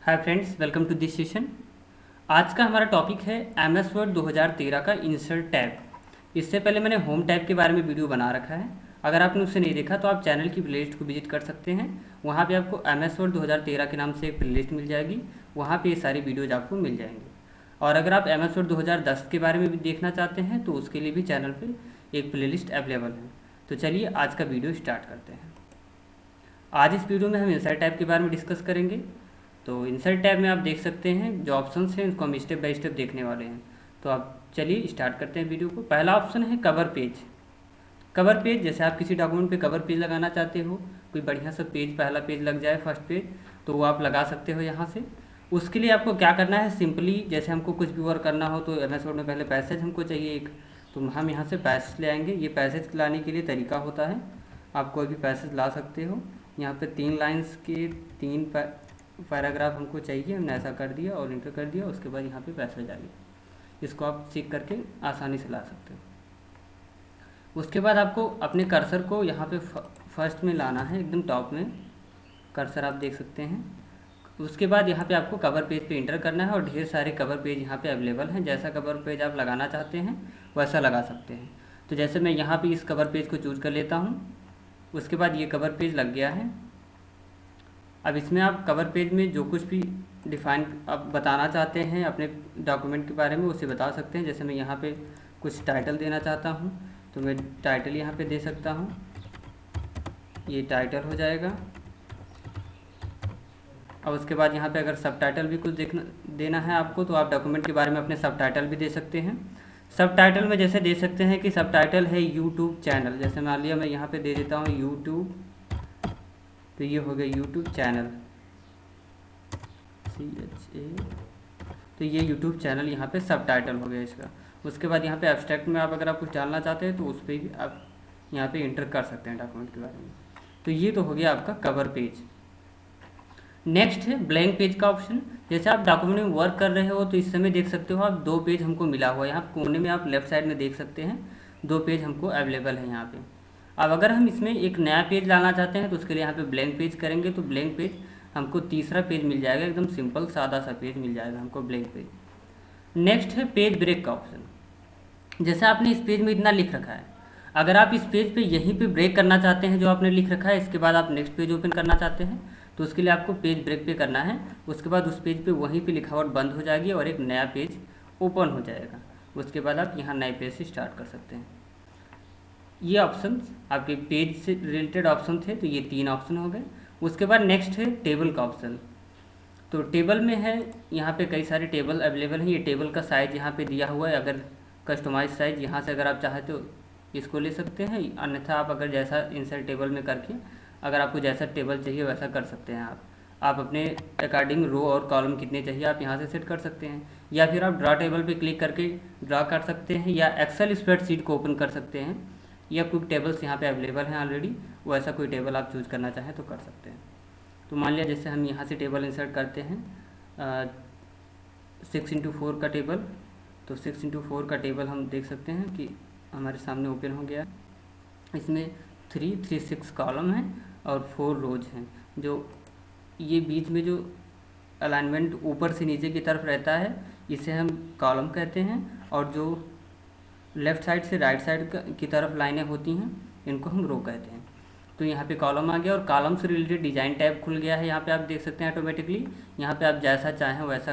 Hi friends, welcome to this session. आज का हमारा टॉपिक है MS वर्ड 2013 का इंसर्ट टैब। इससे पहले मैंने होम टैब के बारे में वीडियो बना रखा है। अगर आपने उसे नहीं देखा तो आप चैनल की प्लेलिस्ट को विजिट कर सकते हैं। वहाँ पे आपको MS वर्ड 2013 के नाम से एक प्लेलिस्ट मिल जाएगी। वहाँ पे ये सारी वीडियोज़ आपको मिल जाएंगी। और अगर आप MS वर्ड 2010 के बारे में भी देखना चाहते हैं तो उसके लिए भी चैनल पर एक प्लेलिस्ट अवेलेबल है। तो चलिए आज का वीडियो स्टार्ट करते हैं। आज इस वीडियो में हम इंसर्ट टैब के बारे में डिस्कस करेंगे। तो इंसर्ट टैब में आप देख सकते हैं जो ऑप्शंस हैं उसको हम स्टेप बाय स्टेप देखने वाले हैं। तो आप चलिए स्टार्ट करते हैं वीडियो को। पहला ऑप्शन है कवर पेज। कवर पेज, जैसे आप किसी डॉक्यूमेंट पे कवर पेज लगाना चाहते हो, कोई बढ़िया सा पेज, पहला पेज लग जाए, फर्स्ट पेज, तो वो आप लगा सकते हो यहाँ से। उसके लिए आपको क्या करना है, सिंपली जैसे हमको कुछ भी वर्क करना हो तो MS वर्ड में पहले पैसेज हमको चाहिए एक, तो हम यहाँ से पैसेज ले आएंगे। ये पैसेज लाने के लिए तरीका होता है, आप कोई भी पैसेज ला सकते हो। यहाँ पे 3 लाइन्स के 3 पैराग्राफ हमको चाहिए, हमने ऐसा कर दिया और इंटर कर दिया। उसके बाद यहाँ पे पैसेज आ गया। इसको आप सीख करके आसानी से ला सकते हो। उसके बाद आपको अपने कर्सर को यहाँ पे फर्स्ट में लाना है, एकदम टॉप में कर्सर आप देख सकते हैं। उसके बाद यहाँ पे आपको कवर पेज पे इंटर करना है और ढेर सारे कवर पेज यहाँ पे अवेलेबल हैं। जैसा कवर पेज आप लगाना चाहते हैं वैसा लगा सकते हैं। तो जैसे मैं यहाँ पे इस कवर पेज को चूज कर लेता हूँ। उसके बाद ये कवर पेज लग गया है। अब इसमें आप कवर पेज में जो कुछ भी डिफाइन आप बताना चाहते हैं अपने डॉक्यूमेंट के बारे में उसे बता सकते हैं। जैसे मैं यहाँ पे कुछ टाइटल देना चाहता हूँ तो मैं टाइटल यहाँ पे दे सकता हूँ, ये टाइटल हो जाएगा। अब उसके बाद यहाँ पे अगर सब टाइटल भी कुछ देना है आपको तो आप डॉक्यूमेंट के बारे में अपने सब टाइटल भी दे सकते हैं। सब टाइटल में जैसे दे सकते हैं कि सब टाइटल है यूट्यूब चैनल। जैसे मान लिया मैं यहाँ पे दे देता हूँ यूट्यूब, तो ये हो गया यूट्यूब चैनल, CHA, तो ये यूट्यूब चैनल यहाँ पे सब टाइटल हो गया इसका। उसके बाद यहाँ पे एब्स्ट्रैक्ट में आप अगर आप कुछ डालना चाहते हैं तो उस पर भी आप यहाँ पे इंटर कर सकते हैं डॉक्यूमेंट के बारे में। तो ये तो हो गया आपका कवर पेज। नेक्स्ट है ब्लैंक पेज का ऑप्शन। जैसे आप डॉक्यूमेंट में वर्क कर रहे हो तो इस समय देख सकते हो आप 2 पेज हमको मिला हुआ है। यहाँ कोने में आप लेफ्ट साइड में देख सकते हैं 2 पेज हमको अवेलेबल है यहाँ पे। अब अगर हम इसमें एक नया पेज लाना चाहते हैं तो उसके लिए यहाँ पे ब्लैंक पेज करेंगे तो ब्लैंक पेज हमको तीसरा पेज मिल जाएगा, एकदम सिंपल सादा सा पेज मिल जाएगा हमको ब्लैंक पेज। नेक्स्ट है पेज ब्रेक का ऑप्शन। जैसे आपने इस पेज में इतना लिख रखा है, अगर आप इस पेज पे यहीं पे ब्रेक करना चाहते हैं जो आपने लिख रखा है, इसके बाद आप नेक्स्ट पेज ओपन करना चाहते हैं तो उसके लिए आपको पेज ब्रेक पे करना है। उसके बाद उस पेज पे वहीं पे लिखावट बंद हो जाएगी और एक नया पेज ओपन हो जाएगा। उसके बाद आप यहाँ नए पेज से स्टार्ट कर सकते हैं। ये ऑप्शंस आपके पेज से रिलेटेड ऑप्शन थे, तो ये 3 ऑप्शन हो गए। उसके बाद नेक्स्ट है टेबल का ऑप्शन। तो टेबल में है यहाँ पे कई सारे टेबल अवेलेबल हैं। ये टेबल का साइज़ यहाँ पे दिया हुआ है, अगर कस्टमाइज साइज़ यहाँ से अगर आप चाहें तो इसको ले सकते हैं, अन्यथा आप अगर जैसा इंसर्ट टेबल में करके अगर आपको जैसा टेबल चाहिए वैसा कर सकते हैं। आप अपने अकॉर्डिंग रो और कॉलम कितने चाहिए आप यहाँ से सेट कर सकते हैं, या फिर आप ड्रा टेबल पे क्लिक करके ड्रा कर सकते हैं, या एक्सेल स्प्रेडशीट को ओपन कर सकते हैं, या कुछ टेबल्स यहाँ पे अवेलेबल हैं ऑलरेडी, वैसा कोई टेबल आप चूज़ करना चाहें तो कर सकते हैं। तो मान लिया जैसे हम यहाँ से टेबल इंसर्ट करते हैं 6x4 का टेबल, तो 6x4 का टेबल हम देख सकते हैं कि हमारे सामने ओपन हो गया। इसमें 3 कॉलम हैं और 4 रोज हैं। जो ये बीच में जो अलाइनमेंट ऊपर से नीचे की तरफ रहता है इसे हम कॉलम कहते हैं, और जो लेफ़्ट साइड से राइट साइड की तरफ लाइनें होती हैं इनको हम रो कहते हैं। तो यहाँ पे कॉलम आ गया और कॉलम से रिलेटेड डिज़ाइन टैब खुल गया है। यहाँ पे आप देख सकते हैं ऑटोमेटिकली, यहाँ पे आप जैसा चाहें वैसा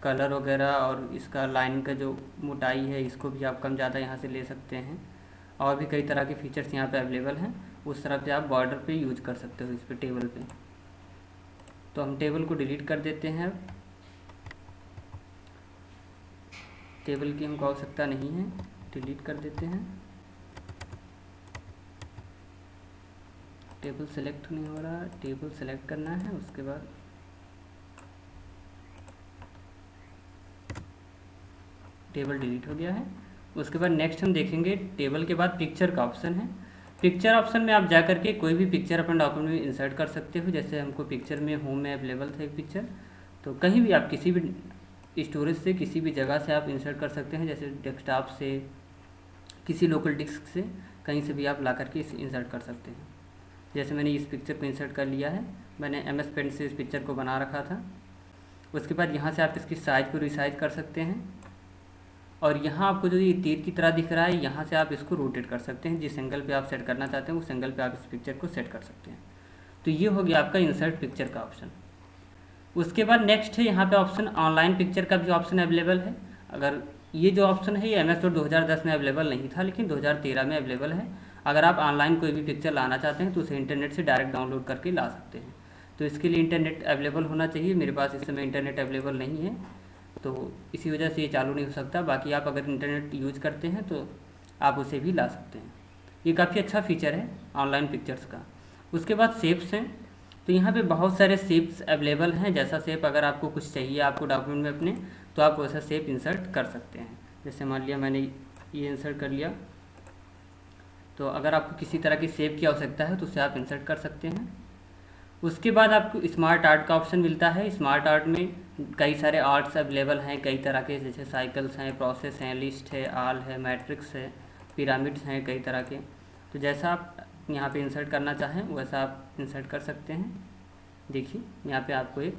कलर वगैरह और इसका लाइन का जो मोटाई है इसको भी आप कम ज़्यादा यहाँ से ले सकते हैं। और भी कई तरह के फीचर्स यहाँ पे अवेलेबल हैं। उस तरह से आप बॉर्डर पे यूज कर सकते हो इस पे टेबल पे। तो हम टेबल को डिलीट कर देते हैं, टेबल की हमको आवश्यकता नहीं है, डिलीट कर देते हैं। टेबल सेलेक्ट नहीं हो रहा, टेबल सेलेक्ट करना है। उसके बाद टेबल डिलीट हो गया है। उसके बाद नेक्स्ट हम देखेंगे टेबल के बाद पिक्चर का ऑप्शन है। पिक्चर ऑप्शन में आप जा करके कोई भी पिक्चर अपने डॉक्यूमेंट में इंसर्ट कर सकते हो। जैसे हमको पिक्चर में होम में अवेलेबल था एक पिक्चर, तो कहीं भी आप किसी भी स्टोरेज से किसी भी जगह से आप इंसर्ट कर सकते हैं। जैसे डेस्कटॉप से, किसी लोकल डिस्क से, कहीं से भी आप ला करके इसे इंसर्ट कर सकते हैं। जैसे मैंने इस पिक्चर को इंसर्ट कर लिया है, मैंने MS पेंट से इस पिक्चर को बना रखा था। उसके बाद यहाँ से आप इसकी साइज़ को रिसाइज कर सकते हैं, और यहाँ आपको जो ये तीर की तरह दिख रहा है, यहाँ से आप इसको रोटेट कर सकते हैं। जिस एंगल पे आप सेट करना चाहते हैं उस एंगल पे आप इस पिक्चर को सेट कर सकते हैं। तो ये हो गया आपका इंसर्ट पिक्चर का ऑप्शन। उसके बाद नेक्स्ट है यहाँ पे ऑप्शन ऑनलाइन पिक्चर का भी ऑप्शन अवेलेबल है। अगर ये जो ऑप्शन है ये MS वर्ड 2010 में अवेलेबल नहीं था, लेकिन 2013 में अवेलेबल है। अगर आप ऑनलाइन कोई भी पिक्चर लाना चाहते हैं तो उसे इंटरनेट से डायरेक्ट डाउनलोड करके ला सकते हैं। तो इसके लिए इंटरनेट अवेलेबल होना चाहिए। मेरे पास इस समय इंटरनेट अवेलेबल नहीं है, तो इसी वजह से ये चालू नहीं हो सकता। बाकी आप अगर इंटरनेट यूज करते हैं तो आप उसे भी ला सकते हैं। ये काफ़ी अच्छा फीचर है ऑनलाइन पिक्चर्स का। उसके बाद शेप्स हैं, तो यहाँ पे बहुत सारे शेप्स अवेलेबल हैं। जैसा शेप अगर आपको कुछ चाहिए आपको डॉक्यूमेंट में अपने, तो आप वैसा शेप इंसर्ट कर सकते हैं। जैसे मान लिया मैंने ये इंसर्ट कर लिया, तो अगर आपको किसी तरह की शेप की आवश्यकता है तो उसे आप इंसर्ट कर सकते हैं। उसके बाद आपको स्मार्ट आर्ट का ऑप्शन मिलता है। स्मार्ट आर्ट में कई सारे आर्ट्स अवेलेबल हैं, कई तरह के, जैसे साइकिल्स हैं, प्रोसेस हैं, लिस्ट है, आल है, मैट्रिक्स है, पिरामिड्स हैं, कई तरह के। तो जैसा आप यहाँ पे इंसर्ट करना चाहें वैसा आप इंसर्ट कर सकते हैं। देखिए यहाँ पे आपको एक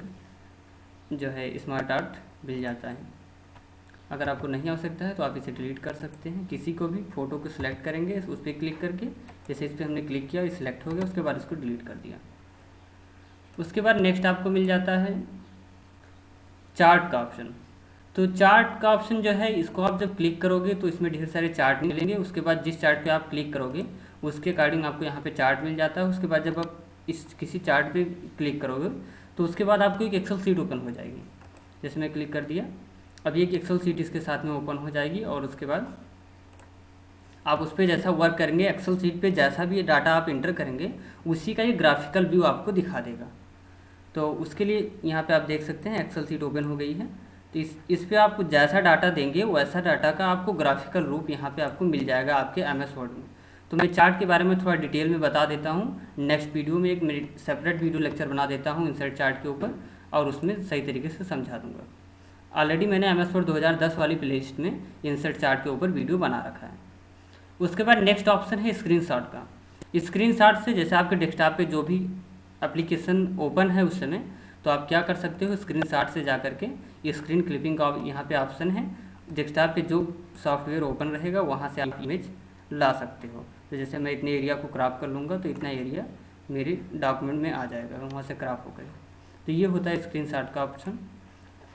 जो है स्मार्ट आर्ट मिल जाता है। अगर आपको नहीं आवश्यकता है तो आप इसे डिलीट कर सकते हैं। किसी को भी फ़ोटो को सिलेक्ट करेंगे उस पर क्लिक करके, जैसे इस पर हमने क्लिक किया, ये सिलेक्ट हो गया, उसके बाद इसको डिलीट कर दिया। उसके बाद नेक्स्ट आपको मिल जाता है चार्ट का ऑप्शन। तो चार्ट का ऑप्शन जो है, इसको आप जब क्लिक करोगे तो इसमें ढेर सारे चार्ट मिलेंगे। उसके बाद जिस चार्ट पे आप क्लिक करोगे उसके अकॉर्डिंग आपको यहाँ पे चार्ट मिल जाता है। उसके बाद जब आप इस किसी चार्ट पे क्लिक करोगे तो उसके बाद आपको एक एक्सेल सीट ओपन हो जाएगी। जैसे मैं क्लिक कर दिया, अब ये एक एक्सेल सीट इसके साथ में ओपन हो जाएगी, और उसके बाद आप उस पर जैसा वर्क करेंगे, एक्सेल सीट पे जैसा भी डाटा आप इंटर करेंगे उसी का ये ग्राफिकल व्यू आपको दिखा देगा। तो उसके लिए यहाँ पे आप देख सकते हैं एक्सेल सीट ओपन हो गई है। तो इस पे आप जैसा डाटा देंगे वैसा डाटा का आपको ग्राफिकल रूप यहाँ पे आपको मिल जाएगा आपके MS वर्ड में। तो मैं चार्ट के बारे में थोड़ा डिटेल में बता देता हूँ। नेक्स्ट वीडियो में एक मेरी सेपरेट वीडियो लेक्चर बना देता हूँ इंसर्ट चार्ट के ऊपर, और उसमें सही तरीके से समझा दूँगा। ऑलरेडी मैंने MS वर्ड 2010 वाली प्लेलिस्ट में इंसर्ट चार्ट के ऊपर वीडियो बना रखा है। उसके बाद नेक्स्ट ऑप्शन है स्क्रीनशॉट का। स्क्रीनशॉट से जैसे आपके डेस्कटॉप पे जो भी एप्लीकेशन ओपन है उस समय, तो आप क्या कर सकते हो, स्क्रीनशॉट से जा करके ये स्क्रीन क्लिपिंग का यहाँ पे ऑप्शन है। डेस्कटॉप पे जो सॉफ्टवेयर ओपन रहेगा वहाँ से आप इमेज ला सकते हो। तो जैसे मैं इतने एरिया को क्रॉप कर लूँगा तो इतना एरिया मेरे डॉक्यूमेंट में आ जाएगा, वहाँ से क्रॉप हो गया। तो ये होता है स्क्रीनशॉट का ऑप्शन।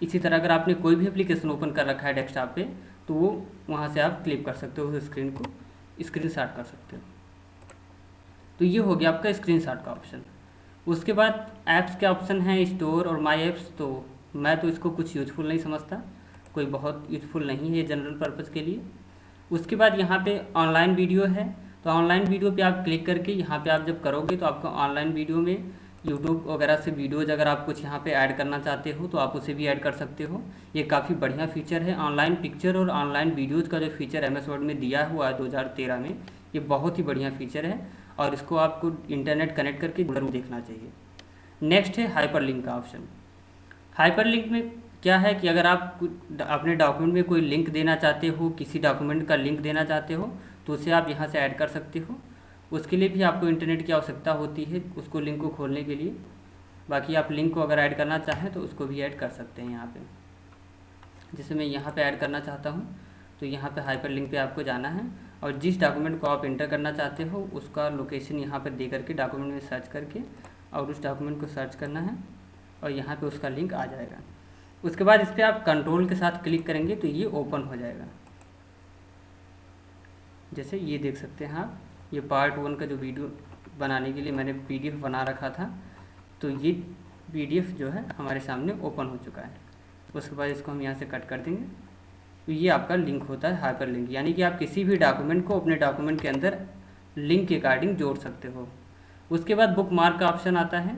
इसी तरह अगर आपने कोई भी एप्लीकेशन ओपन कर रखा है डेस्कटॉप पे तो वो वहाँ से आप क्लिप कर सकते हो, उस स्क्रीन को स्क्रीनशॉट कर सकते हो। तो ये हो गया आपका स्क्रीनशॉट का ऑप्शन। उसके बाद ऐप्स के ऑप्शन हैं स्टोर और माई ऐप्स। तो मैं तो इसको कुछ यूजफुल नहीं समझता, कोई बहुत यूजफुल नहीं है जनरल पर्पज़ के लिए। उसके बाद यहाँ पे ऑनलाइन वीडियो है। तो ऑनलाइन वीडियो पे आप क्लिक करके यहाँ पे आप जब करोगे तो आपको ऑनलाइन वीडियो में यूट्यूब वगैरह से वीडियोज़ अगर आप कुछ यहाँ पे ऐड करना चाहते हो तो आप उसे भी ऐड कर सकते हो। ये काफ़ी बढ़िया फीचर है। ऑनलाइन पिक्चर और ऑनलाइन वीडियोज़ का जो फीचर MS वर्ड में दिया हुआ है 2013 में, ये बहुत ही बढ़िया फीचर है, और इसको आपको इंटरनेट कनेक्ट करके जरूर देखना चाहिए। नेक्स्ट है हाइपरलिंक का ऑप्शन। हाइपरलिंक में क्या है कि अगर आप अपने डॉक्यूमेंट में कोई लिंक देना चाहते हो, किसी डॉक्यूमेंट का लिंक देना चाहते हो, तो उसे आप यहाँ से ऐड कर सकते हो। उसके लिए भी आपको इंटरनेट की आवश्यकता होती है उसको लिंक को खोलने के लिए। बाकी आप लिंक को अगर ऐड करना चाहें तो उसको भी ऐड कर सकते हैं यहाँ पे। जैसे मैं यहाँ पे ऐड करना चाहता हूँ तो यहाँ पे हाइपरलिंक पे आपको जाना है, और जिस डॉक्यूमेंट को आप इंटर करना चाहते हो उसका लोकेशन यहाँ पर दे करके डॉक्यूमेंट में सर्च करके और उस डॉक्यूमेंट को सर्च करना है, और यहाँ पे उसका लिंक आ जाएगा। उसके बाद इस पर आप कंट्रोल के साथ क्लिक करेंगे तो ये ओपन हो जाएगा। जैसे ये देख सकते हैं आप, ये पार्ट 1 का जो वीडियो बनाने के लिए मैंने PDF बना रखा था, तो ये PDF जो है हमारे सामने ओपन हो चुका है। उसके बाद इसको हम यहाँ से कट कर देंगे। तो ये आपका लिंक होता है हाइपर लिंक, यानी कि आप किसी भी डॉक्यूमेंट को अपने डॉक्यूमेंट के अंदर लिंक के अकॉर्डिंग जोड़ सकते हो। उसके बाद बुक मार्क का ऑप्शन आता है।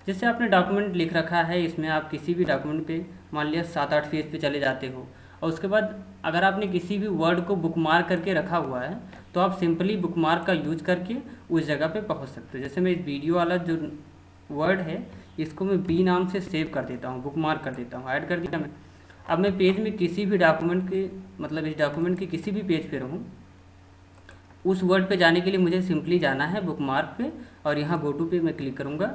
जैसे आपने डॉक्यूमेंट लिख रखा है, इसमें आप किसी भी डॉक्यूमेंट पे मान लिया 7-8 पेज पे चले जाते हो, और उसके बाद अगर आपने किसी भी वर्ड को बुक मार्क करके रखा हुआ है तो आप सिंपली बुक मार्क का यूज करके उस जगह पे पहुंच सकते हो। जैसे मैं इस वीडियो वाला जो वर्ड है इसको मैं B नाम से सेव कर देता हूँ, बुक मार्क कर देता हूँ, ऐड कर दिया मैं। अब मैं पेज में किसी भी डॉक्यूमेंट के मतलब इस डॉक्यूमेंट के किसी भी पेज पे रहूँ, उस वर्ड पे जाने के लिए मुझे सिंपली जाना है बुक मार्क पे, और यहाँ गो टू पे मैं क्लिक करूँगा।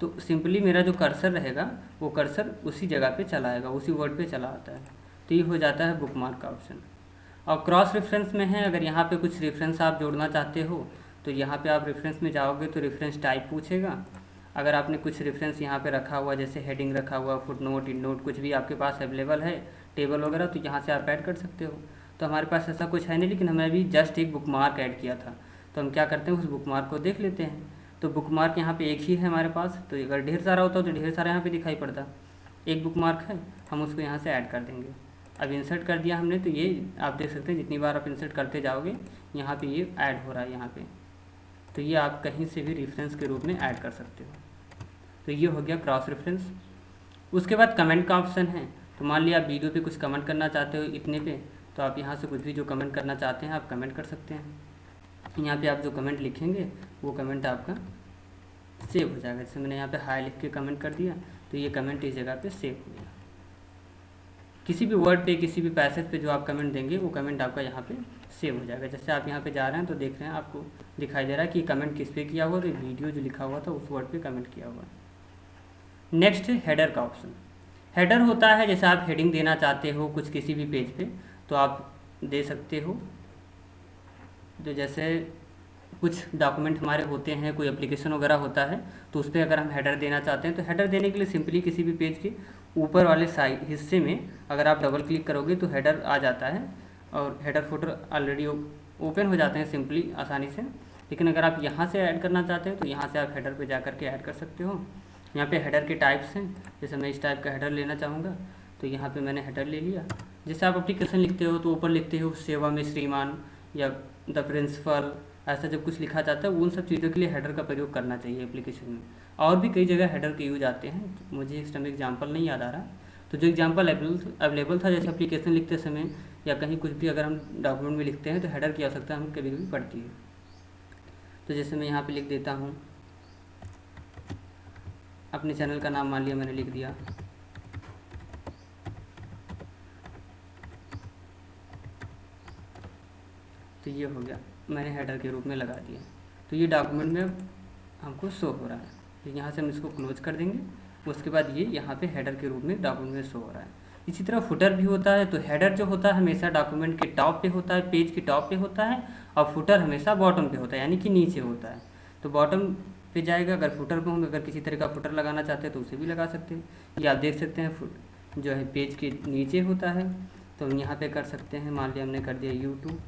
तो सिंपली मेरा जो कर्सर रहेगा वो कर्सर उसी जगह पे चला आएगा, उसी वर्ड पे चला आता है। तो ये हो जाता है बुकमार्क का ऑप्शन। और क्रॉस रेफरेंस में है, अगर यहाँ पे कुछ रेफरेंस आप जोड़ना चाहते हो तो यहाँ पे आप रेफरेंस में जाओगे तो रेफरेंस टाइप पूछेगा। अगर आपने कुछ रेफरेंस यहाँ पे रखा हुआ, जैसे हेडिंग रखा हुआ, फुटनोट, इंडनोट, कुछ भी आपके पास अवेलेबल है, टेबल वगैरह, तो यहाँ से आप ऐड कर सकते हो। तो हमारे पास ऐसा कुछ है नहीं, लेकिन हमें अभी जस्ट एक बुकमार्क ऐड किया था, तो हम क्या करते हैं उस बुकमार्क को देख लेते हैं। तो बुकमार्क यहाँ पे एक ही है हमारे पास, तो अगर ढेर सारा होता तो ढेर सारा यहाँ पे दिखाई पड़ता। एक बुकमार्क है, हम उसको यहाँ से ऐड कर देंगे। अब इंसर्ट कर दिया हमने, तो ये आप देख सकते हैं जितनी बार आप इंसर्ट करते जाओगे यहाँ पे ये ऐड हो रहा है यहाँ पे। तो ये आप कहीं से भी रेफरेंस के रूप में ऐड कर सकते हो। तो ये हो गया क्रॉस रेफरेंस। उसके बाद कमेंट का ऑप्शन है। तो मान लिया आप वीडियो पे कुछ कमेंट करना चाहते हो इतने पे, तो आप यहाँ से कुछ भी जो कमेंट करना चाहते हैं आप कमेंट कर सकते हैं। यहाँ पे आप जो कमेंट लिखेंगे वो कमेंट आपका सेव हो जाएगा। जैसे मैंने यहाँ पे हाई लिख के कमेंट कर दिया, तो ये कमेंट इस जगह पे सेव हो गया। किसी भी वर्ड पे, किसी भी पैसेज पे जो आप कमेंट देंगे वो कमेंट आपका यहाँ पे सेव हो जाएगा। जैसे आप यहाँ पे जा रहे हैं तो देख रहे हैं, आपको दिखाई दे रहा है कि कमेंट किस पे किया हुआ, तो वीडियो जो लिखा हुआ था उस वर्ड पे कमेंट किया हुआ है। नेक्स्ट है हेडर का ऑप्शन। हेडर होता है जैसे आप हेडिंग देना चाहते हो कुछ किसी भी पेज पे, तो आप दे सकते हो। तो जैसे कुछ डॉक्यूमेंट हमारे होते हैं, कोई एप्लीकेशन वगैरह होता है, तो उस पर अगर हम हेडर देना चाहते हैं, तो हेडर देने के लिए सिंपली किसी भी पेज के ऊपर वाले साइड हिस्से में अगर आप डबल क्लिक करोगे तो हेडर आ जाता है, और हेडर फुटर ऑलरेडी ओपन हो जाते हैं सिंपली आसानी से। लेकिन अगर आप यहाँ से ऐड करना चाहते हो तो यहाँ से आप हेडर पे जा करके ऐड कर सकते हो। यहाँ पे हेडर के टाइप्स हैं, जैसे मैं इस टाइप का हेडर लेना चाहूँगा तो यहाँ पे मैंने हेडर ले लिया। जैसे आप एप्लीकेशन लिखते हो तो ऊपर लिखते हो सेवा में श्रीमान या द प्रिंसिपल, ऐसा जब कुछ लिखा जाता है उन सब चीज़ों के लिए हेडर का प्रयोग करना चाहिए एप्लीकेशन में। और भी कई जगह हेडर के यूज आते हैं, मुझे इस टाइम एग्जाम्पल नहीं याद आ रहा। तो जो एग्जाम्पल अवेलेबल था, जैसे एप्लीकेशन लिखते समय या कहीं कुछ भी अगर हम डॉक्यूमेंट में लिखते हैं तो हेडर की आवश्यकता हमें कभी कभी पड़ती है। तो जैसे मैं यहाँ पे लिख देता हूँ, अपने चैनल का नाम मान लिया मैंने लिख दिया, तो ये हो गया, मैंने हेडर के रूप में लगा दिया। तो ये डॉक्यूमेंट में हमको शो हो रहा है। तो यहाँ से हम इसको क्लोज कर देंगे। उसके बाद ये यहाँ पे हेडर के रूप में डॉक्यूमेंट में शो हो रहा है। इसी तरह फुटर भी होता है। तो हेडर जो होता है हमेशा डॉक्यूमेंट के टॉप पे होता है, पेज के टॉप पे होता है, और फुटर हमेशा बॉटम पे होता है, यानी कि नीचे होता है। तो बॉटम पे जाएगा। अगर फुटर पे होंगे, अगर किसी तरह का फुटर लगाना चाहते हैं तो उसे भी लगा सकते हैं। ये आप देख सकते हैं फुट जो है पेज के नीचे होता है, तो हम यहाँ पे कर सकते हैं। मान लिया हमने कर दिया यूट्यूब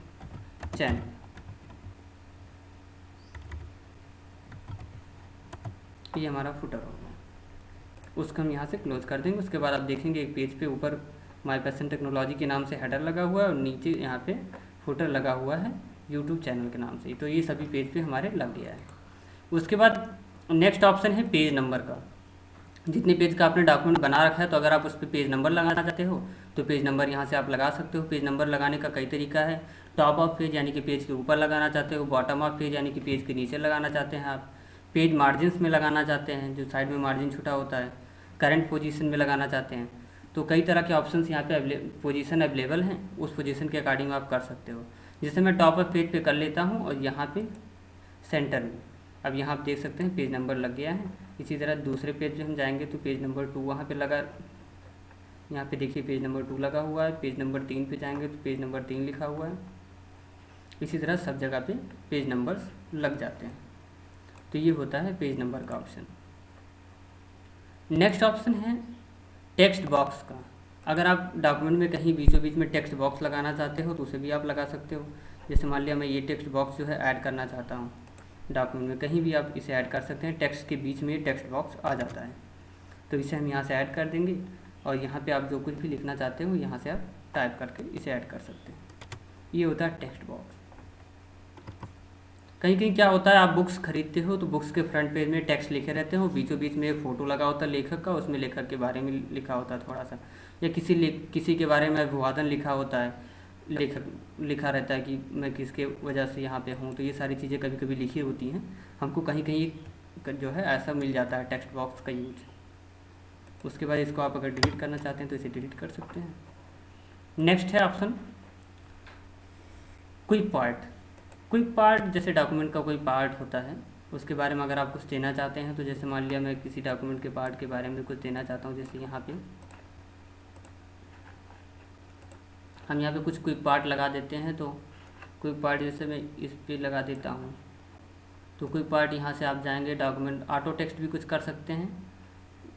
चैनल, ये हमारा फुटर हो गया। उसको हम यहाँ से क्लोज कर देंगे। उसके बाद आप देखेंगे एक पेज पे ऊपर माई पैशन टेक्नोलॉजी के नाम से हेडर लगा हुआ है और नीचे यहाँ पे फुटर लगा हुआ है यूट्यूब चैनल के नाम से। तो ये सभी पेज पे हमारे लग गया है। उसके बाद नेक्स्ट ऑप्शन है पेज नंबर का। जितने पेज का आपने डॉक्यूमेंट बना रखा है, तो अगर आप उस पर पेज नंबर लगाना चाहते हो तो पेज नंबर यहाँ से आप लगा सकते हो। पेज नंबर लगाने का कई तरीका है। टॉप ऑफ पेज यानी कि पेज के ऊपर लगाना चाहते हो, बॉटम ऑफ पेज यानी कि पेज के नीचे लगाना चाहते हैं आप, पेज मार्जिन्स में लगाना चाहते हैं, जो साइड में मार्जिन छुटा होता है, करंट पोजीशन में लगाना चाहते हैं। तो कई तरह के ऑप्शंस यहाँ पे पोजीशन अवेलेबल हैं, उस पोजीशन के अकॉर्डिंग आप कर सकते हो। जैसे मैं टॉप ऑफ पेज पे कर लेता हूँ और यहाँ पे सेंटर में, अब यहाँ आप देख सकते हैं पेज नंबर लग गया है। इसी तरह दूसरे पेज पे हम जाएंगे तो पेज नंबर 2 वहाँ पे लगा, यहाँ पे देखिए पेज नंबर 2 लगा हुआ है। पेज नंबर 3 पे जाएंगे तो पेज नंबर 3 लिखा हुआ है। इसी तरह सब जगह पे पेज नंबर्स लग जाते हैं। तो ये होता है पेज नंबर का ऑप्शन। नेक्स्ट ऑप्शन है टेक्स्ट बॉक्स का। अगर आप डॉक्यूमेंट में कहीं बीचों बीच में टेक्स्ट बॉक्स लगाना चाहते हो तो उसे भी आप लगा सकते हो। जैसे मान लिया मैं ये टेक्स्ट बॉक्स जो है ऐड करना चाहता हूँ डॉक्यूमेंट में, कहीं भी आप इसे ऐड कर सकते हैं। टेक्स्ट के बीच में टेक्स्ट बॉक्स आ जाता है, तो इसे हम यहाँ से ऐड कर देंगे और यहाँ पे आप जो कुछ भी लिखना चाहते हो यहाँ से आप टाइप करके इसे ऐड कर सकते हैं। ये होता है टेक्स्ट बॉक्स। कहीं कहीं क्या होता है, आप बुक्स खरीदते हो तो बुक्स के फ्रंट पेज में टेक्स्ट लिखे रहते हो, बीचों बीच में एक फ़ोटो लगा होता है लेखक का, उसमें लेखक के बारे में लिखा होता है थोड़ा सा, या किसी के बारे में अभिवादन लिखा होता है, लेखक लिखा रहता है कि मैं किसके वजह से यहाँ पे हूँ। तो ये सारी चीज़ें कभी कभी लिखी होती हैं, हमको कहीं कहीं जो है ऐसा मिल जाता है टेक्स्ट बॉक्स का यूज। उसके बाद इसको आप अगर डिलीट करना चाहते हैं तो इसे डिलीट कर सकते हैं। नेक्स्ट है option quick part. Quick part जैसे डॉक्यूमेंट का कोई पार्ट होता है उसके बारे में अगर आप कुछ देना चाहते हैं, तो जैसे मान लिया मैं किसी डॉक्यूमेंट के पार्ट के बारे में कुछ देना चाहता हूँ, जैसे यहाँ पे हम यहाँ पे कुछ क्विक पार्ट लगा देते हैं। तो क्विक पार्ट जैसे मैं इस पे लगा देता हूँ, तो क्विक पार्ट यहाँ से आप जाएंगे डॉक्यूमेंट, ऑटो टेक्स्ट भी कुछ कर सकते हैं।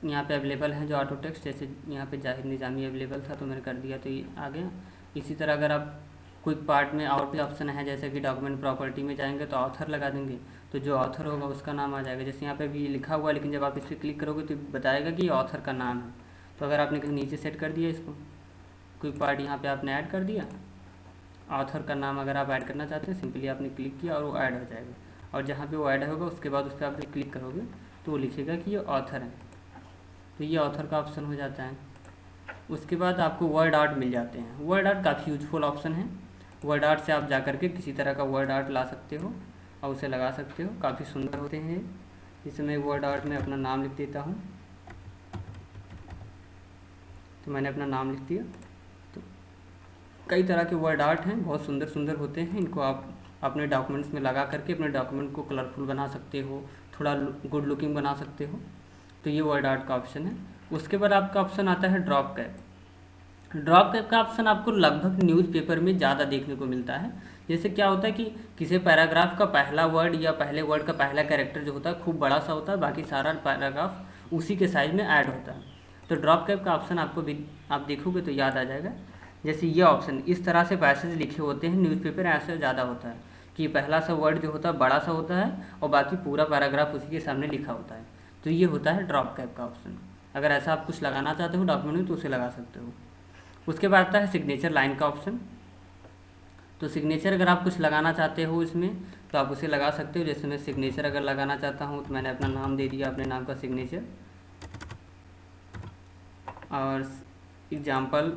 यहाँ पे अवेलेबल है जो ऑटो टेक्स्ट, जैसे यहाँ पे जाहिर निजामी अवेलेबल था तो मैंने कर दिया तो ये आ गया। इसी तरह अगर आप क्विक पार्ट में और भी ऑप्शन है, जैसे कि डॉक्यूमेंट प्रॉपर्टी में जाएंगे तो ऑथर लगा देंगे, तो जो ऑथर होगा उसका नाम आ जाएगा। जैसे यहाँ पे भी लिखा हुआ है, लेकिन जब आप इस पर क्लिक करोगे तो बताएगा कि ये ऑथर का नाम है। तो अगर आपने कहीं नीचे सेट कर दिया इसको, क्विक पार्ट यहाँ पे आपने ऐड कर दिया, ऑथर का नाम अगर आप ऐड करना चाहते हैं सिंपली आपने क्लिक किया और वो ऐड हो जाएगा। और जहाँ पे वो ऐड होगा उसके बाद उस पर आप क्लिक करोगे तो वो लिखेगा कि ये ऑथर है, तो ये ऑथर का ऑप्शन हो जाता है। उसके बाद आपको वर्ड आर्ट मिल जाते हैं। वर्ड आर्ट काफ़ी यूजफुल ऑप्शन है। वर्ड आर्ट से आप जा करके किसी तरह का वर्ड आर्ट ला सकते हो और उसे लगा सकते हो, काफ़ी सुंदर होते हैं। जैसे मैं वर्ड आर्ट में अपना नाम लिख देता हूँ, तो मैंने अपना नाम लिख दिया। तो कई तरह के वर्ड आर्ट हैं, बहुत सुंदर सुंदर होते हैं। इनको आप अपने डॉक्यूमेंट्स में लगा करके अपने डॉक्यूमेंट को कलरफुल बना सकते हो, थोड़ा गुड लुकिंग बना सकते हो। तो ये वर्ड आर्ट का ऑप्शन है। उसके बाद आपका ऑप्शन आता है ड्रॉप कैप। ड्रॉप कैप का ऑप्शन आपको लगभग न्यूज़पेपर में ज़्यादा देखने को मिलता है। जैसे क्या होता है कि किसी पैराग्राफ का पहला वर्ड या पहले वर्ड का पहला कैरेक्टर जो होता है खूब बड़ा सा होता है, बाकी सारा पैराग्राफ उसी के साइज में ऐड होता है। तो ड्रॉप कैप का ऑप्शन आपको भी आप देखोगे तो याद आ जाएगा। जैसे ये ऑप्शन इस तरह से पैसेज लिखे होते हैं न्यूज़पेपर, ऐसे ज़्यादा होता है कि पहला सा वर्ड जो होता है बड़ा सा होता है और बाकी पूरा पैराग्राफ उसी के सामने लिखा होता है। तो ये होता है ड्रॉप कैप का ऑप्शन। अगर ऐसा आप कुछ लगाना चाहते हो डॉक्यूमेंट में तो उसे लगा सकते हो। उसके बाद आता है सिग्नेचर लाइन का ऑप्शन। तो सिग्नेचर अगर आप कुछ लगाना चाहते हो इसमें तो आप उसे लगा सकते हो। जैसे मैं सिग्नेचर अगर लगाना चाहता हूँ तो मैंने अपना नाम दे दिया, अपने नाम का सिग्नेचर। और एग्जाम्पल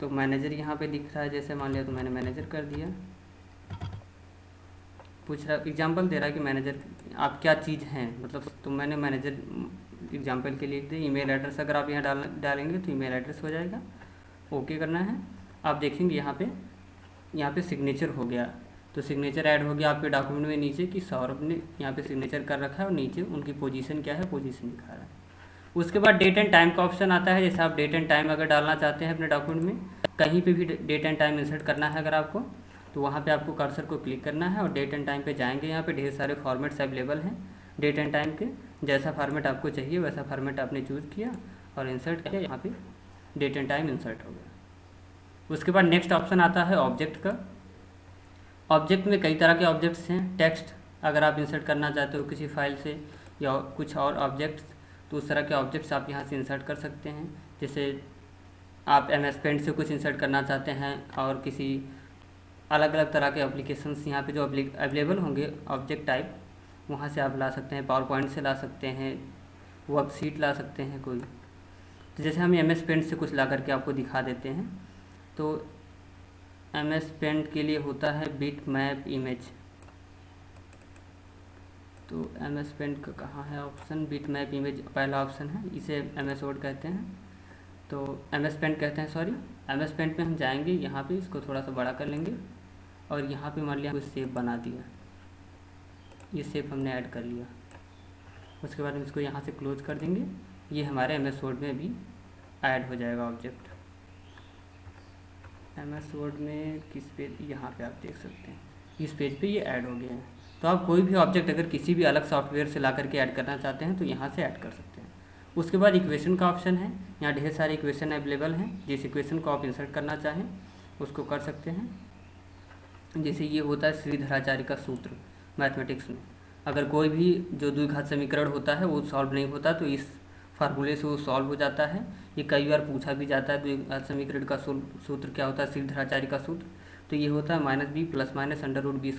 तो मैनेजर यहाँ पे दिख रहा है, जैसे मान लिया तो मैंने मैनेजर कर दिया। पूछ रहा एग्जाम्पल दे रहा है कि मैनेजर आप क्या चीज़ हैं, मतलब तो मैंने मैनेजर एग्जाम्पल के लिए लिख दिया। ईमेल एड्रेस अगर आप यहाँ डालेंगे तो ईमेल एड्रेस हो जाएगा। ओके करना है। आप देखेंगे यहाँ पे सिग्नेचर हो गया, तो सिग्नेचर ऐड हो गया आपके डॉक्यूमेंट में नीचे कि सौरभ ने यहाँ पे सिग्नेचर कर रखा है और नीचे उनकी पोजीशन क्या है, पोजीशन दिखा रहा है। उसके बाद डेट एंड टाइम का ऑप्शन आता है। जैसे आप डेट एंड टाइम अगर डालना चाहते हैं अपने डॉक्यूमेंट में, कहीं पे भी डेट एंड टाइम इंसर्ट करना है अगर आपको, तो वहाँ पे आपको कर्सर को क्लिक करना है और डेट एंड टाइम पे जाएंगे। यहाँ पे ढेर सारे फॉर्मेट्स अवेलेबल हैं डेट एंड टाइम के। जैसा फॉर्मेट आपको चाहिए वैसा फॉर्मेट आपने चूज़ किया और इंसर्ट किया, यहाँ पे डेट एंड टाइम इंसर्ट हो गया। उसके बाद नेक्स्ट ऑप्शन आता है ऑब्जेक्ट का। ऑब्जेक्ट में कई तरह के ऑब्जेक्ट्स हैं। टेक्स्ट अगर आप इंसर्ट करना चाहते हो किसी फाइल से या कुछ और ऑब्जेक्ट्स, तो उस तरह के ऑब्जेक्ट्स आप यहाँ से इंसर्ट कर सकते हैं। जैसे आप MS पेंट से कुछ इंसर्ट करना चाहते हैं और किसी अलग अलग तरह के एप्लीकेशंस यहाँ पे जो अवेलेबल होंगे ऑब्जेक्ट टाइप, वहाँ से आप ला सकते हैं। पावर पॉइंट से ला सकते हैं, वर्कशीट ला सकते हैं कोई। तो जैसे हम MS पेंट से कुछ ला करके आपको दिखा देते हैं। तो MS पेंट के लिए होता है बिट मैप इमेज। तो MS पेंट का कहाँ है ऑप्शन, बिट मैप इमेज पहला ऑप्शन है, इसे MS वर्ड कहते हैं। तो MS पेंट कहते हैं, सॉरी MS पेंट में हम जाएंगे, यहाँ पे इसको थोड़ा सा बड़ा कर लेंगे और यहाँ पे मान लिया कोई शेप बना दिया, ये शेप हमने ऐड कर लिया। उसके बाद हम इसको यहाँ से क्लोज कर देंगे। ये हमारे MS वर्ड में भी ऐड हो जाएगा ऑब्जेक्ट। MS वर्ड में किस पेज, यहाँ पे आप देख सकते हैं इस पेज पे ये ऐड हो गया है। तो आप कोई भी ऑब्जेक्ट अगर किसी भी अलग सॉफ्टवेयर से ला करके ऐड करना चाहते हैं तो यहाँ से ऐड कर सकते हैं। उसके बाद इक्वेशन का ऑप्शन है। यहाँ ढेर सारे इक्वेशन अवेलेबल हैं। जिस इक्वेशन को आप इंसर्ट करना चाहें उसको कर सकते हैं। जैसे ये होता है श्रीधराचार्य का सूत्र मैथमेटिक्स में। अगर कोई भी जो द्विघात समीकरण होता है वो सॉल्व नहीं होता तो इस फार्मूले से वो सॉल्व हो जाता है। ये कई बार पूछा भी जाता है, द्विघात समीकरण का सूत्र क्या होता है, श्रीधराचार्य का सूत्र। तो ये होता है -b + -√b²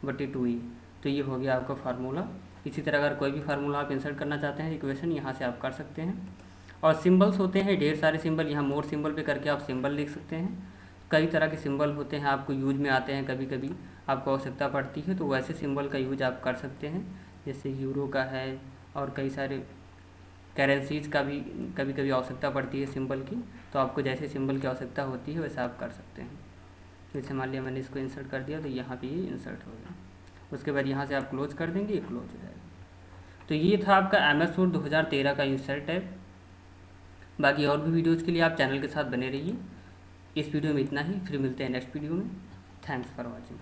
- 4ac/2e। तो ये हो गया आपका फार्मूला। इसी तरह अगर कोई भी फार्मूला आप इंसर्ट करना चाहते हैं इक्वेशन, यहाँ से आप कर सकते हैं। और सिंबल्स होते हैं ढेर सारे सिंबल। यहाँ मोर सिंबल पे करके आप सिंबल लिख सकते हैं। कई तरह के सिंबल होते हैं, आपको यूज में आते हैं, कभी कभी आपको आवश्यकता पड़ती है तो वैसे सिंबल का यूज आप कर सकते हैं। जैसे यूरो का है और कई सारे करेंसीज़ का भी कभी कभी आवश्यकता पड़ती है सिंबल की। तो आपको जैसे सिंबल की आवश्यकता होती है वैसा आप कर सकते हैं। जैसे मान लिया मैंने इसको इंसर्ट कर दिया तो यहाँ पे ये इंसर्ट हो गया। उसके बाद यहाँ से आप क्लोज कर देंगे, ये क्लोज हो जाएगा। तो ये था आपका MS Word 2013 का इंसर्ट टैब। बाकी और भी वीडियोज़ के लिए आप चैनल के साथ बने रहिए। इस वीडियो में इतना ही, फिर मिलते हैं नेक्स्ट वीडियो में। Thanks for watching.